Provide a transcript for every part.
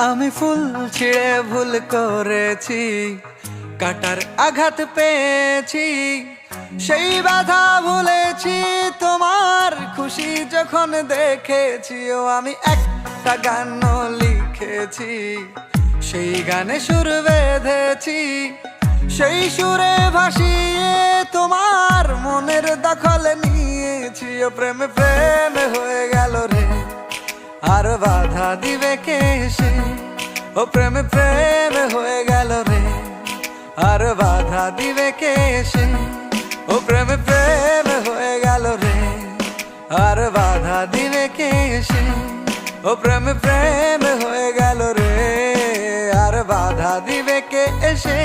আমি ফুল ছিঁড়ে ভুল করেছি, কাটার আঘাত পেয়েছি, সেই বাধা ভুলেছি তোমার খুশি যখন দেখেছি। ও আমি একটা গান লিখেছি, সেই গানে সুর বেঁধেছি, সেই সুরে ভাসিয়ে তোমার মনের দখল নিয়েছি। ও প্রেমে প্রেমে হয়ে গেল রে, আর বাধা দিবে কে সে? ও প্রেমে প্রেমে হয়ে গেল রে, আর বাধা দিবে কে সে? ও প্রেমে প্রেমে হয়ে গেল রে, আর বাধা দিবে কে সে? ও প্রেমে প্রেমে হয়ে গেল রে, আর বাধা দিবে কে এসে?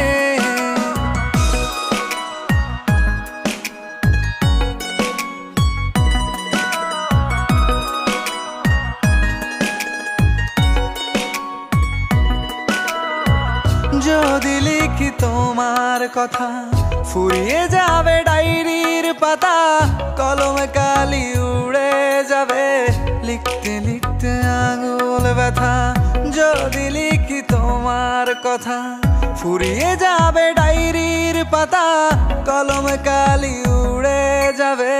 যদি লিখি তোমার কথা, ফুরিয়ে যাবে ডায়েরির পাতা, কলমে কালি উড়ে যাবে, লিখতে লিখতে আঙুল ব্যথা। যদি লিখি তোমার কথা, ফুরিয়ে যাবে ডায়েরির পাতা, কলমে কালি উড়ে যাবে,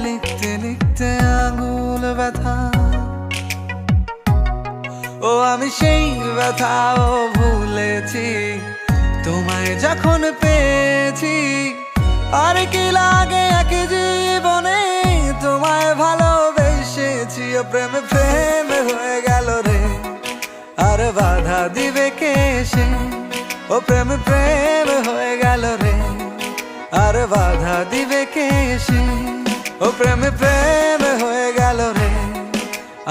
লিখতে লিখতে আঙুল ব্যথা। ও আমি সেই ব্যথাও ভুলেছি, তোমায় যখন পেয়েছি। আর কি লাগে এক জীবনে, তোমায় ভালোবেসেছি। ও প্রেমে প্রেমে হয়ে গেল রে, আর বাধা দিবে কে সে? ও প্রেমে প্রেমে হয়ে গেল রে, আর বাধা দিবে কে সে? ও প্রেমে প্রেমে হয়ে গেল রে,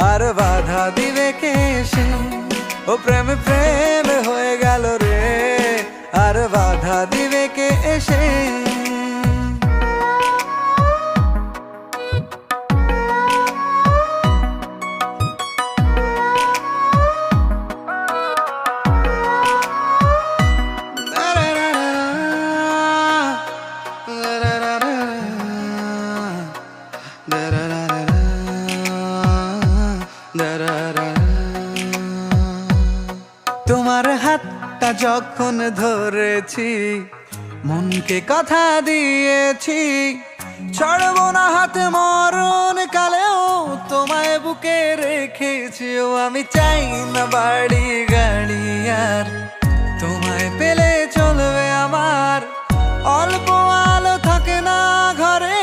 আর বাধা দিবে কে সে? ও প্রেমে প্রেমে হয়ে গেল রে, আর বাধা দিবে কে এসে? তোমার হাতটা যখন ধরেছি, মনকে কথা দিয়েছি, ছাড়বো না হাতে মরণ কালেও তোমায় বুকে রেখেছি। ও আমি চাই না বাড়ি গাড়ি আর, তোমায় পেলে চলবে আমার। অল্প আলো থাকে না ঘরে,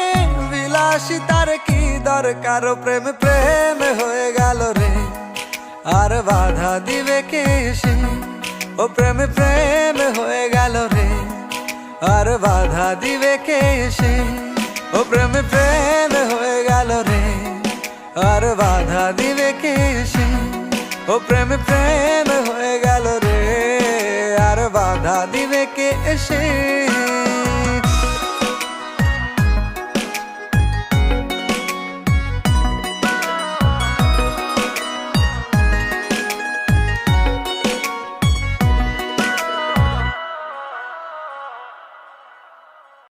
বিলাসিতার কি দরকার? ও প্রেমে প্রেমে হয়ে গেল রে, আর বাধা দিবে কে সে? ও প্রেমে প্রেমে হয়ে গেল রে, আর বাধা দিবে কে সে? ও প্রেমে প্রেমে হয়ে গেল রে, আর বাধা দিবে কে সে? ও প্রেমে প্রেমে হয়ে গেল রে, আর বাধা দিবে কে এসে?